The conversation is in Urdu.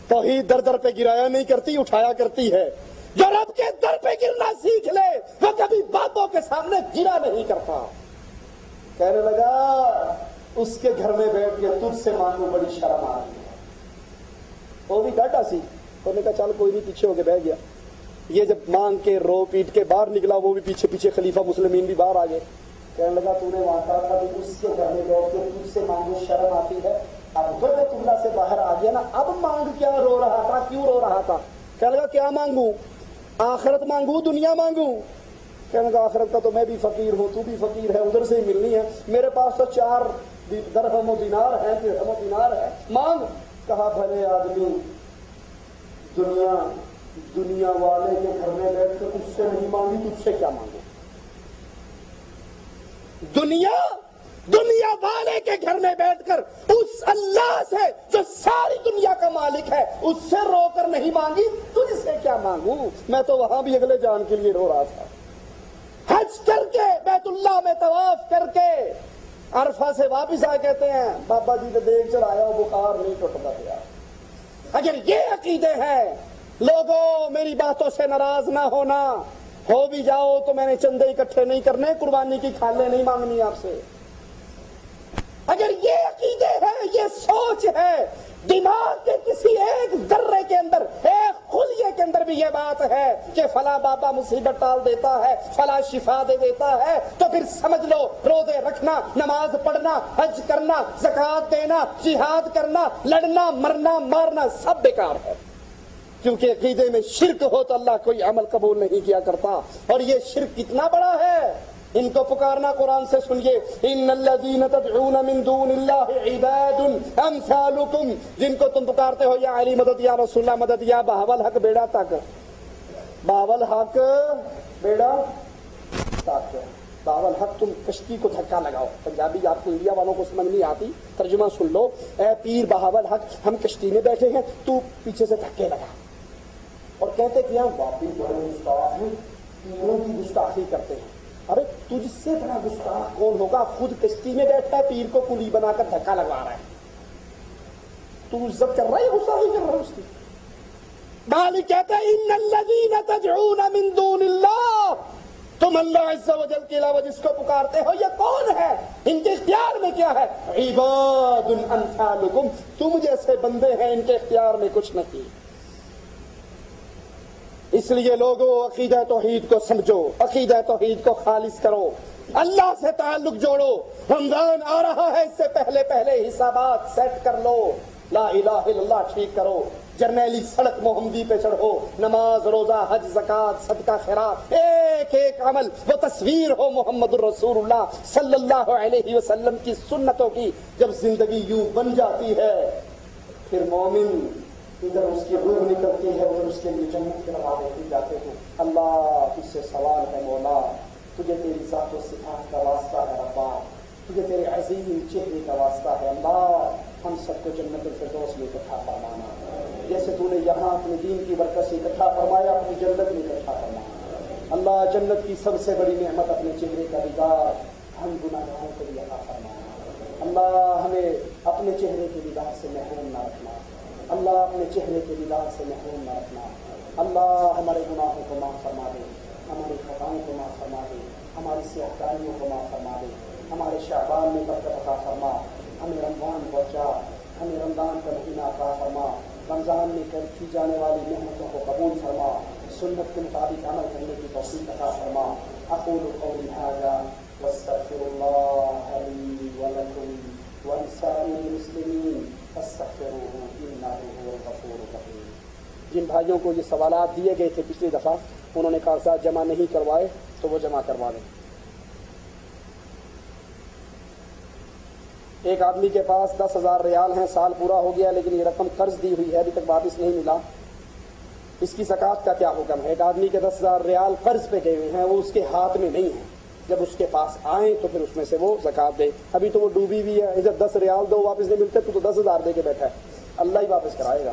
توحید در در پہ گرایا نہیں کرتی، اٹھایا کرتی ہے۔ جو رب کے در پہ گرنا سیکھ لے وہ کبھی بابوں کے سامنے گرا نہیں کرتا۔ کہنے لگا اس کے گھر میں بیٹھ کے تجھ سے مانگوں بڑی شرم آ رہی ہے۔ وہ بھی ڈاٹا سی، انہوں نے کہا چل کوئی نہیں، پیچھے ہو کے بیٹھ گیا۔ یہ جب مانگ کے رو پیٹ کے باہر نکلا، وہ بھی پیچھے پیچھے خلیفہ مسلمین بھی باہر آ گئے۔ کہنے لگا تو نے وہاں کہا تھا کہ اس کے گھر میں بیٹھ کے تجھ سے مانگوں شرم آتی ہے، اب بیت اللہ سے باہر آ گیا نا، اب مانگ کیا رو رہا تھا، کیوں رو رہا تھا؟ کہنے لگا کیا مانگوں؟ آخرت مانگوں دنیا مانگوں؟ کہنے لگا آخرت کا تو میں بھی فقیر ہوں، تو بھی فقیر ہے، ادھر سے ہی ملنی ہے، میرے پاس تو 4 درہم و دینار ہے، درہم و دینار ہے، مانگ۔ کہا بھلے آدمی، دنیا والے کے گھر میں بیٹھ کر اس سے نہیں مانگی، تجھ سے کیا مانگو؟ دنیا والے کے گھر میں بیٹھ کر اس اللہ سے جو ساری دنیا کا مالک ہے اس سے رو کر نہیں مانگی، تجھ سے کیا مانگوں؟ میں تو وہاں بھی اگلے جان کے لیے رو رہا تھا۔ حج کر کے بیت اللہ میں طواف کر کے عرفہ سے واپس آئے، کہتے ہیں بابا جی نے دیکھ چڑھایا اور بخار نہیں ٹوٹتا گیا۔ اگر یہ عقیدے ہیں، لوگوں میری باتوں سے ناراض نہ ہونا، ہو بھی جاؤ تو میں نے چندے اکٹھے نہیں کرنے، قربانی کی کھالیں نہیں مانگنی آپ سے۔ اگر یہ عقیدے ہیں، یہ سوچ ہے، دماغ کے کسی ایک ذرے کے اندر، ایک خلیے کے اندر بھی یہ بات ہے کہ فلاں بابا مصیبت ٹال دیتا ہے، فلاں شفا دے دیتا ہے، تو پھر سمجھ لو روزے رکھنا، نماز پڑھنا، حج کرنا، زکوٰۃ دینا، جہاد کرنا، لڑنا، مرنا، مارنا سب بیکار ہے۔ کیونکہ عقیدے میں شرک ہو تو اللہ کوئی عمل قبول نہیں کیا کرتا۔ اور یہ شرک کتنا بڑا ہے، ان کو پکارنا قرآن سے سنیے، ان الذین تدعون من دون اللہ عباد امثالکم، جن کو تم پکارتے ہو یا علی مدد، یا رسول اللہ مدد، یا بہاول حق بیڑا تک، بہاول حق بیڑا تک، بہاول حق تم کشتی کو دھکا لگاؤ۔ پنجابی آپ کو انڈیا والوں کو سمجھ نہیں آتی، ترجمہ سن لو، اے پیر بہاول حق ہم کشتی میں بیٹھے ہیں، تو پیچھے سے دھکے لگا۔ اور کہتے کہ ہم واپس بڑے گستاخ ہیں، پیروں کی گستاخی کرتے ہیں۔ ارے تجھ سے بڑا گستاخ کون ہوگا؟ خود کشتی میں بیٹھتا ہے، پیر کو کلی بنا کر دھکا لگوا رہا ہے، تو عزت کر رہا ہے، گستاخی کر رہا ہے اس کی۔ مالک کہتا ہے ان الذین تدعون من دون اللہ، تم اللہ عز و جل کے علاوہ جس کو پکارتے ہو یہ کون ہے؟ ان کے اختیار میں کیا ہے؟ عباد امثالکم، تم جیسے بندے ہیں، ان کے اختیار میں کچھ نہیں۔ اس لیے لوگوں عقیدہ توحید کو سمجھو، عقیدہ توحید کو خالص کرو، اللہ سے تعلق جوڑو۔ رمضان آ رہا ہے، اس سے پہلے حسابات سیٹ کر لو، لا الہ الا اللہ ٹھیک کرو، جرنیلی سڑک محمدی پہ چڑھو، نماز، روزہ، حج، زکوٰۃ، صدقہ، خیرات، ایک ایک عمل وہ تصویر ہو محمد الرسول اللہ صلی اللہ علیہ وسلم کی سنتوں کی۔ جب زندگی یوں بن جاتی ہے پھر مومن ادھر اس کی روح نکلتی ہے، ادھر اس کے لیے جنت کے دروازے کھل جاتے ہیں۔ اللہ اس سے سوال ہے مولا، تجھے تیری ذات و صفات کا واسطہ ہے ربا، تجھے تیرے عظیم چہرے کا واسطہ ہے اللہ، ہم سب کو جنت الفردوس میں اکٹھا فرمانا، جیسے تو نے یہاں اپنے دین کی برکت سے اکٹھا فرمایا، اپنی جنت میں اکٹھا فرمانا۔ اللہ جنت کی سب سے بڑی نعمت اپنے چہرے کا دیدار ہم گناہگاروں کو بھی عطا فرمانا۔ اللہ ہمیں اپنے چہرے کے دیدار سے محروم نہ رکھنا، اللہ اپنے چہرے کے دیدار سے محروم نہ رکھنا۔ اللہ ہمارے گناہوں کو معاف فرما دے، ہماری خطاؤں کو معاف فرما دے، ہماری سیاحکاریوں کو معاف فرما دے، ہمارے شعبان میں برکت عطا فرما، ہمیں رمضان پہنچا، ہمیں رمضان کا مہینہ عطا فرما، رمضان میں کی جانے والی محنتوں کو قبول فرما، سنت کے مطابق عمل کرنے کی توفیق عطا فرما۔ اقول قولی ھذا واستغفر اللہ لی ولکم ولسائر المسلمین فاستغفروہ انہ ھو الغفور الرحیم۔ جن بھائیوں کو یہ سوالات دیے گئے تھے پچھلی دفعہ، انہوں نے کاغذات جمع نہیں کروائے تو وہ جمع کروا دیں۔ ایک آدمی کے پاس 10,000 ریال ہیں، سال پورا ہو گیا لیکن یہ رقم قرض دی ہوئی ہے، ابھی تک واپس نہیں ملا، اس کی زکوٰۃ کا کیا حکم ہے؟ ایک آدمی کے 10,000 ریال قرض پہ گئے ہوئے ہیں، وہ اس کے ہاتھ میں نہیں ہیں، جب اس کے پاس آئیں تو پھر اس میں سے وہ زکوٰۃ دے۔ ابھی تو وہ ڈوبی ہوئی ہے، جب 10 ریال دو واپس نہیں ملتے تو 10,000 دے کے بیٹھا ہے، اللہ ہی واپس کرائے گا۔